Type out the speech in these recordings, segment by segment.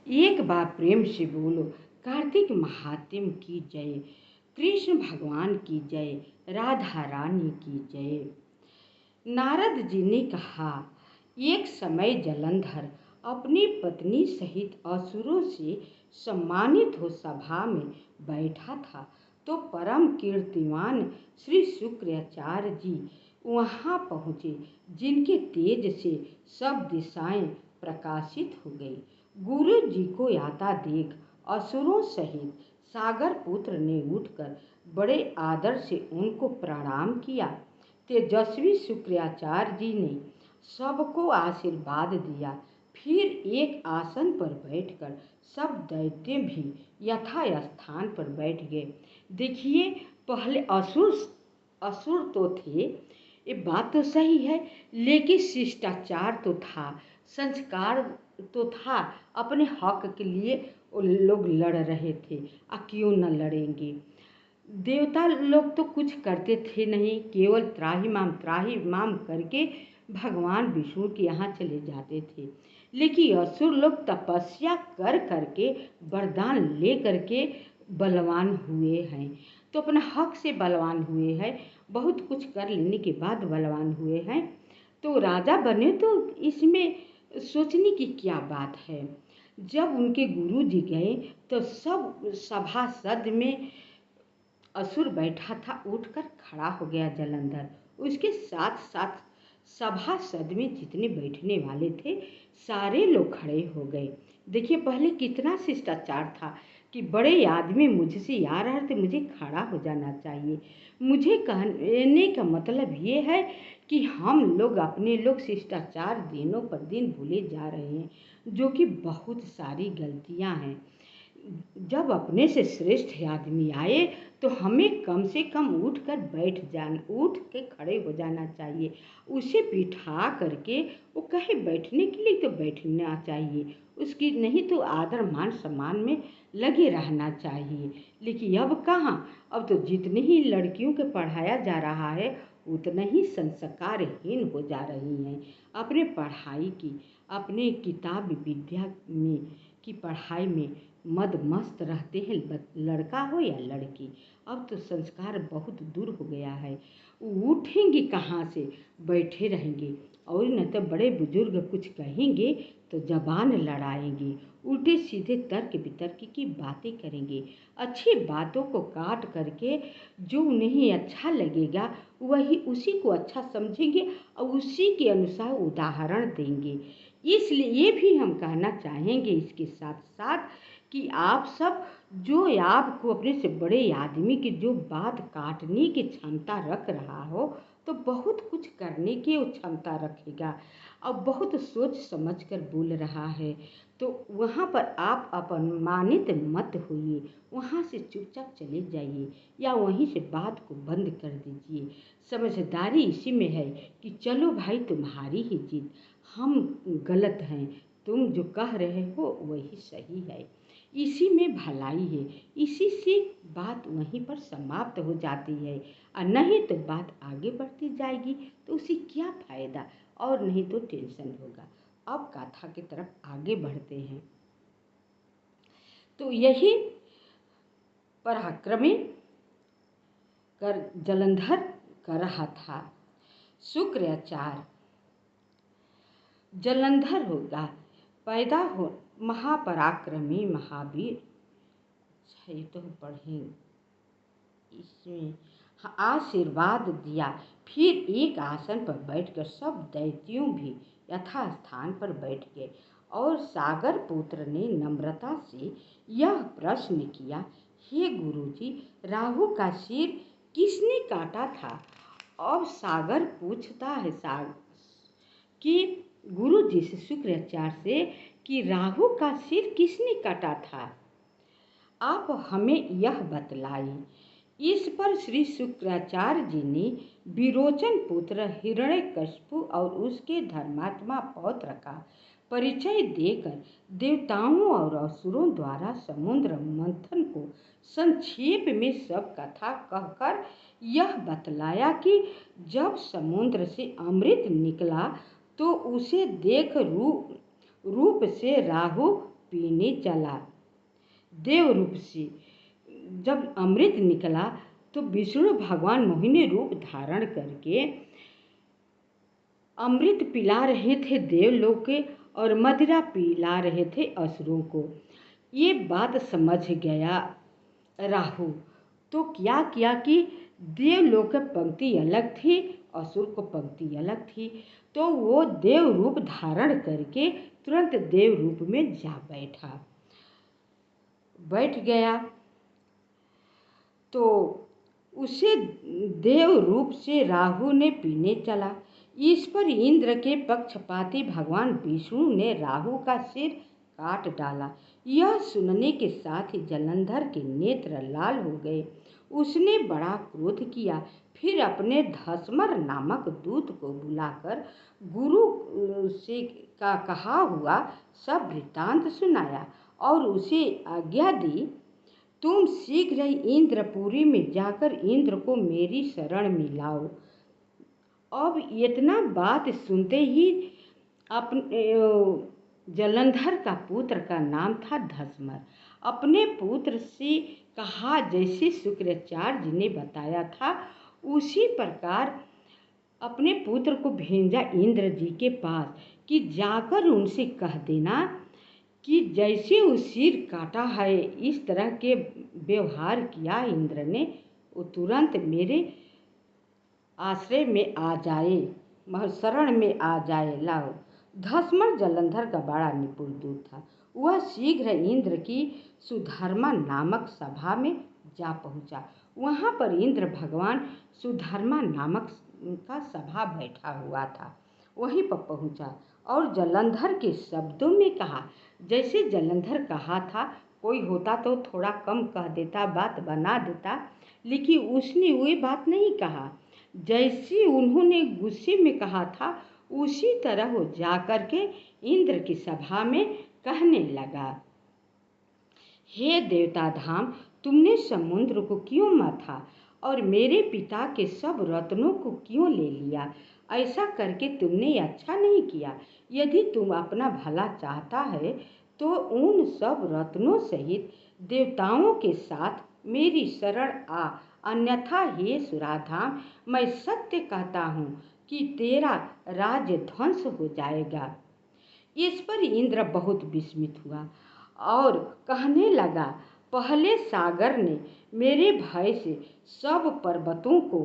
एक बार प्रेम से बोलो, कार्तिक महात्म की जय, कृष्ण भगवान की जय, राधा रानी की जय। नारद जी ने कहा, एक समय जलंधर अपनी पत्नी सहित असुरों से सम्मानित हो सभा में बैठा था, तो परम कीर्तिमान श्री शुक्राचार्य जी वहाँ पहुँचे, जिनके तेज से सब दिशाएं प्रकाशित हो गई। गुरु जी को आता देख असुरों सहित सागर पुत्र ने उठकर बड़े आदर से उनको प्रणाम किया। तेजस्वी शुक्राचार्य जी ने सबको आशीर्वाद दिया। फिर एक आसन पर बैठकर सब दैत्य भी यथास्थान पर बैठ गए। देखिए, पहले असुर असुर तो थे, ये बात तो सही है, लेकिन शिष्टाचार तो था, संस्कार तो था। अपने हक के लिए वो लोग लड़ रहे थे, क्यों न लड़ेंगे। देवता लोग तो कुछ करते थे नहीं, केवल त्राही माम करके भगवान विष्णु के यहाँ चले जाते थे। लेकिन असुर लोग तपस्या कर करके वरदान ले करके बलवान हुए हैं, तो अपना हक से बलवान हुए हैं, बहुत कुछ कर लेने के बाद बलवान हुए हैं, तो राजा बने, तो इसमें सोचने की क्या बात है। जब उनके गुरु जी गए तो सब सभासद में असुर बैठा था, उठकर खड़ा हो गया जलंधर। उसके साथ साथ सभासद में जितने बैठने वाले थे सारे लोग खड़े हो गए। देखिए, पहले कितना शिष्टाचार था कि बड़े आदमी मुझसे आ रहे थे, मुझे खड़ा हो जाना चाहिए। मुझे कहने का मतलब ये है कि हम लोग अपने लोग शिष्टाचार दिनों पर दिन भूले जा रहे हैं, जो कि बहुत सारी गलतियां हैं। जब अपने से श्रेष्ठ आदमी आए तो हमें कम से कम उठ के खड़े हो जाना चाहिए। उसे बिठा करके वो कहे बैठने के लिए तो बैठना चाहिए, उसकी नहीं तो आदर मान सम्मान में लगे रहना चाहिए। लेकिन अब कहाँ, अब तो जितनी ही लड़कियों के पढ़ाया जा रहा है उतना ही संस्कारहीन हो जा रही हैं। अपने पढ़ाई की, अपने किताब विद्या में की पढ़ाई में मद मस्त रहते हैं, लड़का हो या लड़की। अब तो संस्कार बहुत दूर हो गया है। उठेंगे कहाँ से, बैठे रहेंगे, और न तो बड़े बुजुर्ग कुछ कहेंगे तो जबान लड़ाएंगे, उल्टे सीधे तर्क वितर्क की बातें करेंगे। अच्छी बातों को काट करके जो उन्हें अच्छा लगेगा वही उसी को अच्छा समझेंगे और उसी के अनुसार उदाहरण देंगे। इसलिए भी हम कहना चाहेंगे इसके साथ साथ कि आप सब, जो आपको अपने से बड़े आदमी की जो बात काटने की क्षमता रख रहा हो, तो बहुत कुछ करने की वो क्षमता रखेगा और बहुत सोच समझ कर बोल रहा है, तो वहाँ पर आप अपमानित मत होइए, वहाँ से चुपचाप चले जाइए या वहीं से बात को बंद कर दीजिए। समझदारी इसी में है कि चलो भाई, तुम्हारी ही जीत, हम गलत हैं, तुम जो कह रहे हो वही सही है, इसी में भलाई है। इसी से बात वहीं पर समाप्त हो जाती है, और नहीं तो बात आगे बढ़ती जाएगी तो उसे क्या फ़ायदा, और नहीं तो टेंशन होगा। अब गाथा की तरफ आगे बढ़ते हैं। तो यही पराक्रमी कर जलंधर कर रहा था। शुक्राचार्य जलंधर होगा, पैदा हो महापराक्रमी महावीर। ये तो पढ़ें, इसमें आशीर्वाद दिया। फिर एक आसन पर बैठकर सब दैत्यों भी यथास्थान पर बैठ गए, और सागर पुत्र ने नम्रता से यह प्रश्न किया, हे गुरुजी, राहु का सिर किसने काटा था? अब सागर पूछता है कि गुरुजी से, शुक्राचार्य से, कि राहु का सिर किसने काटा था, आप हमें यह बतलाइए। इस पर श्री शुक्राचार्य जी ने विरोचन पुत्र हिरण्यकशिपु और उसके धर्मात्मा पौत्र का परिचय देकर देवताओं और असुरों द्वारा समुद्र मंथन को संक्षेप में सब कथा कहकर यह बतलाया कि जब समुद्र से अमृत निकला तो उसे देख रूप से राहु पीने चला। देव रूप से जब अमृत निकला तो विष्णु भगवान मोहिनी रूप धारण करके अमृत पिला रहे थे देवलोक के और मदिरा पिला रहे थे असुरों को। ये बात समझ गया राहु, तो क्या किया कि देवलोक की पंक्ति अलग थी, असुर को पंक्ति अलग थी, तो वो देव रूप धारण करके तुरंत देव रूप में जा बैठ गया। तो उसे देव रूप से राहु ने पीने चला। इस पर इंद्र के पक्षपाती भगवान विष्णु ने राहु का सिर काट डाला। यह सुनने के साथ ही जलंधर के नेत्र लाल हो गए। उसने बड़ा क्रोध किया, फिर अपने धसमर नामक दूत को बुलाकर गुरु से का कहा हुआ सब वृत्तांत सुनाया और उसे आज्ञा दी, तुम शीघ्र ही इंद्रपुरी में जाकर इंद्र को मेरी शरण में लाओ। अब इतना बात सुनते ही अपने जलंधर का पुत्र का नाम था धसमर, अपने पुत्र से कहा जैसे शुक्राचार्य जी ने बताया था उसी प्रकार अपने पुत्र को भेजा इंद्र जी के पास कि जाकर उनसे कह देना कि जैसे उस सिर काटा है इस तरह के व्यवहार किया इंद्र ने, वो तुरंत मेरे आश्रय में आ जाए, शरण में आ जाए। लाओ। धसमर जलंधर का बड़ा निपुण दूत था। वह शीघ्र इंद्र की सुधर्मा नामक सभा में जा पहुंचा। वहां पर इंद्र भगवान सुधर्मा नामक का सभा बैठा हुआ था। वहीं पर पहुंचा और जलंधर के शब्दों में कहा, जैसे जलंधर कहा था कोई होता तो थोड़ा कम कह देता, बात बना देता, लेकिन उसने वही बात नहीं कहा। जैसे उन्होंने गुस्से में कहा था उसी तरह वो जाकर के इंद्र की सभा में कहने लगा, हे देवता धाम, तुमने समुद्र को क्यों माथा और मेरे पिता के सब रत्नों को क्यों ले लिया? ऐसा करके तुमने अच्छा नहीं किया। यदि तुम अपना भला चाहता है तो उन सब रत्नों सहित देवताओं के साथ मेरी शरण आ, अन्यथा हे सुराधाम, मैं सत्य कहता हूँ कि तेरा राज्य ध्वंस हो जाएगा। इस पर इंद्र बहुत विस्मित हुआ और कहने लगा, पहले सागर ने मेरे भय से सब पर्वतों को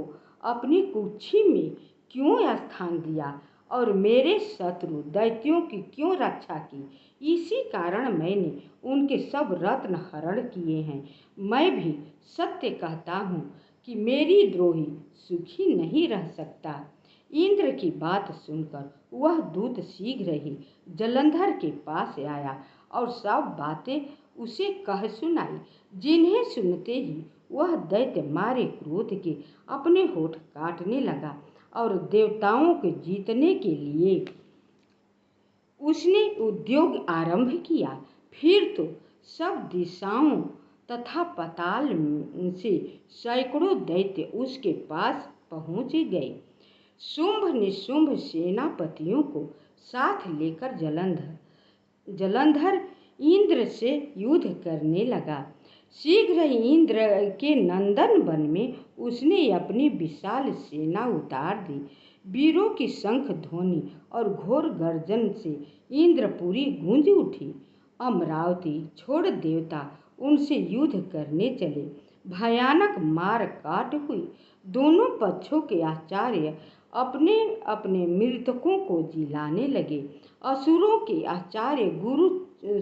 अपनी कुक्षी में क्यों स्थान दिया और मेरे शत्रु दैत्यों की क्यों रक्षा की? इसी कारण मैंने उनके सब रत्न हरण किए हैं। मैं भी सत्य कहता हूँ कि मेरी द्रोही सुखी नहीं रह सकता। इंद्र की बात सुनकर वह दूत शीघ्र ही जलंधर के पास आया और सब बातें उसे कह सुनाई, जिन्हें सुनते ही वह दैत्य मारे क्रोध के अपने होठ काटने लगा और देवताओं को जीतने के लिए उसने उद्योग आरंभ किया। फिर तो सब दिशाओं तथा पाताल से सैकड़ों दैत्य उसके पास पहुंच गए। शुंभ निशुंभ सेनापतियों को साथ लेकर जलंधर इंद्र से युद्ध करने लगा। शीघ्र ही इंद्र के नंदन वन में उसने अपनी विशाल सेना उतार दी। वीरों की शंख ध्वनि और घोर गर्जन से इंद्रपुरी गूंज उठी। अमरावती छोड़ देवता उनसे युद्ध करने चले। भयानक मार काट हुई। दोनों पक्षों के आचार्य अपने अपने मृतकों को जिलाने लगे। असुरों के आचार्य गुरु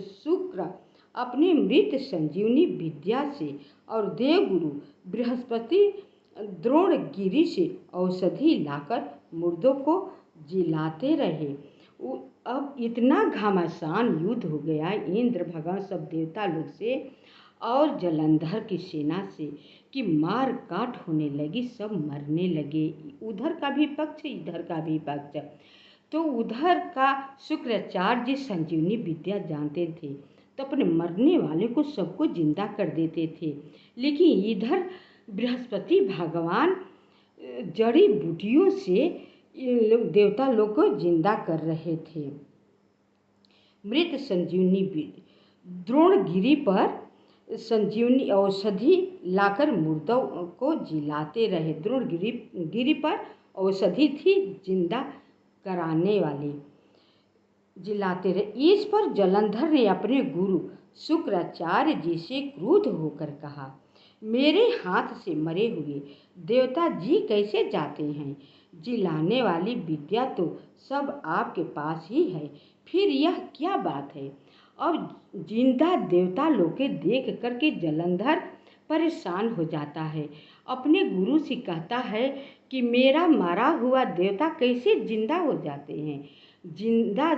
शुक्र अपनी मृत संजीवनी विद्या से और देवगुरु बृहस्पति द्रोणगिरि से औषधि लाकर मुर्दों को जिलाते रहे। अब इतना घमासान युद्ध हो गया इंद्र भगवान सब देवता लोग से और जलंधर की सेना से कि मार काट होने लगी, सब मरने लगे। उधर का भी पक्ष इधर का भी पक्ष। तो उधर का शुक्राचार्य जी संजीवनी विद्या जानते थे तो अपने मरने वाले को सबको जिंदा कर देते थे, लेकिन इधर बृहस्पति भगवान जड़ी बूटियों से देवता लोग को जिंदा कर रहे थे। मृत संजीवनी द्रोणगिरी पर संजीवनी औषधि लाकर मुर्दों को जिलाते रहे। गिरी पर औषधि थी जिंदा कराने वाली, जिलाते रहे। इस पर जलंधर ने अपने गुरु शुक्राचार्य जी से क्रुद्ध होकर कहा, मेरे हाथ से मरे हुए देवता जी कैसे जाते हैं? जिलाने वाली विद्या तो सब आपके पास ही है, फिर यह क्या बात है? अब जिंदा देवता लोग के देख करके जलंधर परेशान हो जाता है। अपने गुरु से कहता है कि मेरा मारा हुआ देवता कैसे जिंदा हो जाते हैं? जिंदा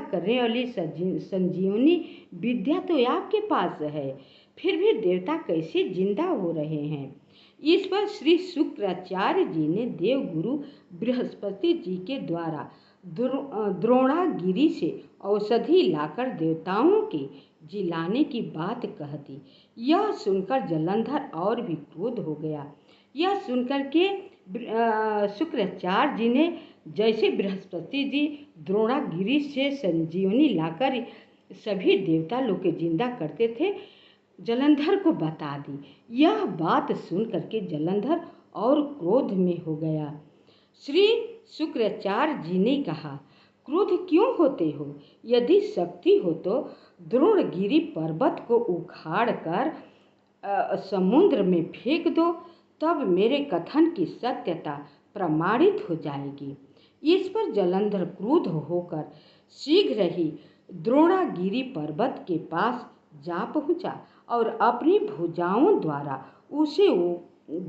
करने वाली संजीवनी विद्या तो आपके पास है, फिर भी देवता कैसे जिंदा हो रहे हैं? इस पर श्री शुक्राचार्य जी ने देवगुरु बृहस्पति जी के द्वारा द्रोणागिरी से औषधि लाकर देवताओं के जिलाने की बात कह दी। यह सुनकर जलंधर और भी क्रोध हो गया। यह सुनकर के शुक्राचार्य जी ने जैसे बृहस्पति जी द्रोणागिरी से संजीवनी लाकर सभी देवता लोग के जिंदा करते थे, जलंधर को बता दी। यह बात सुन करके जलंधर और क्रोध में हो गया। श्री शुक्राचार्य जी ने कहा, क्रोध क्यों होते हो? यदि शक्ति हो तो द्रोणगिरी पर्वत को उखाड़ कर समुद्र में फेंक दो, तब मेरे कथन की सत्यता प्रमाणित हो जाएगी। इस पर जलंधर क्रुद्ध होकर शीघ्र ही द्रोणागिरी पर्वत के पास जा पहुंचा और अपनी भुजाओं द्वारा उसे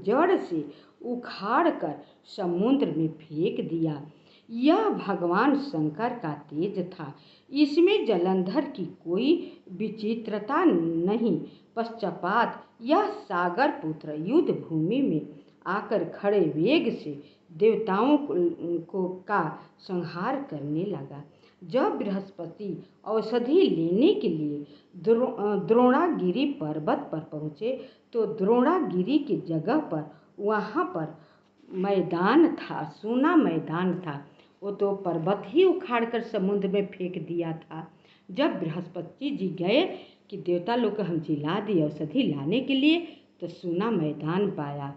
जड़ से उखाड़ कर समुद्र में फेंक दिया। यह भगवान शंकर का तेज था, इसमें जलंधर की कोई विचित्रता नहीं। पश्चात यह सागर पुत्र युद्ध भूमि में आकर खड़े वेग से देवताओं का संहार करने लगा। जब बृहस्पति औषधि लेने के लिए द्रोणागिरी पर्वत पर पहुँचे तो द्रोणागिरी की जगह पर वहाँ पर मैदान था, सूना मैदान था। वो तो पर्वत ही उखाड़ कर समुद्र में फेंक दिया था। जब बृहस्पति जी गए कि देवता लोग को हम जिला दिए औषधि लाने के लिए, तो सूना मैदान पाया।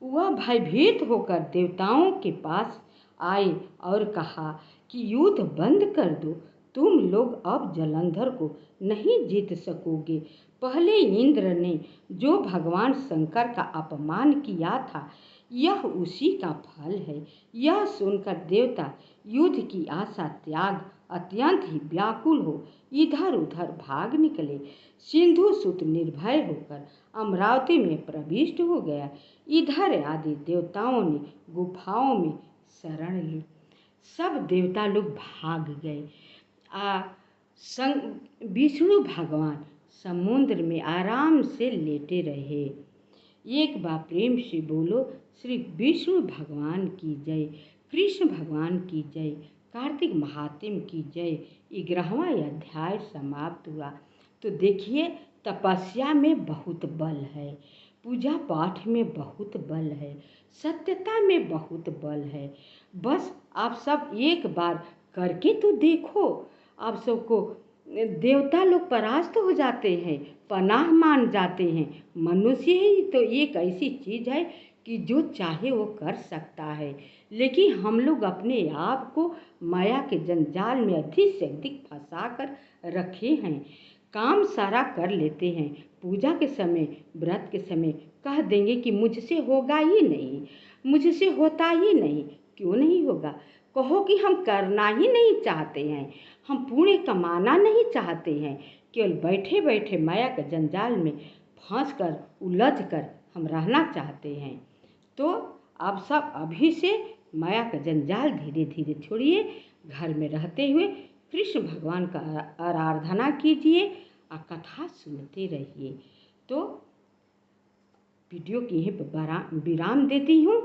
वह भयभीत होकर देवताओं के पास आए और कहा कि युद्ध बंद कर दो, तुम लोग अब जलंधर को नहीं जीत सकोगे। पहले इंद्र ने जो भगवान शंकर का अपमान किया था, यह उसी का फल है। यह सुनकर देवता युद्ध की आशा त्याग अत्यंत ही व्याकुल हो इधर उधर भाग निकले। सिंधु सुत निर्भय होकर अमरावती में प्रविष्ट हो गया। इधर आदि देवताओं ने गुफाओं में शरण ली। सब देवता लोग भाग गए। विष्णु भगवान समुद्र में आराम से लेटे रहे। एक बार प्रेम से बोलो, श्री विष्णु भगवान की जय, कृष्ण भगवान की जय, कार्तिक महात्म्य की जय। 11वां अध्याय समाप्त हुआ। तो देखिए, तपस्या में बहुत बल है, पूजा पाठ में बहुत बल है, सत्यता में बहुत बल है। बस आप सब एक बार करके तो देखो। आप सबको देवता लोग परास्त हो जाते हैं, पनाह मान जाते हैं। मनुष्य ही तो एक ऐसी चीज़ है कि जो चाहे वो कर सकता है, लेकिन हम लोग अपने आप को माया के जंजाल में अधिक से अधिक फंसा कर रखे हैं। काम सारा कर लेते हैं, पूजा के समय, व्रत के समय कह देंगे कि मुझसे होगा ही नहीं, मुझसे होता ही नहीं। क्यों नहीं होगा? कहो कि हम करना ही नहीं चाहते हैं, हम पुण्य कमाना नहीं चाहते हैं, केवल बैठे बैठे माया के जंजाल में फंस कर उलझ कर हम रहना चाहते हैं। तो आप सब अभी से माया का जंजाल धीरे धीरे छोड़िए, घर में रहते हुए कृष्ण भगवान का आराधना कीजिए और कथा सुनते रहिए। तो वीडियो की यहीं पर विराम देती हूँ।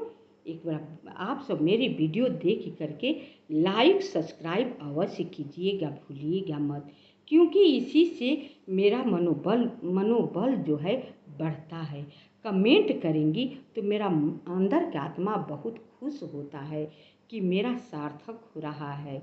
एक बार आप सब मेरी वीडियो देख करके लाइक सब्सक्राइब अवश्य कीजिएगा, भूलिएगा मत, क्योंकि इसी से मेरा मनोबल जो है बढ़ता है। कमेंट करेंगी तो मेरा अंदर का आत्मा बहुत खुश होता है कि मेरा सार्थक हो रहा है।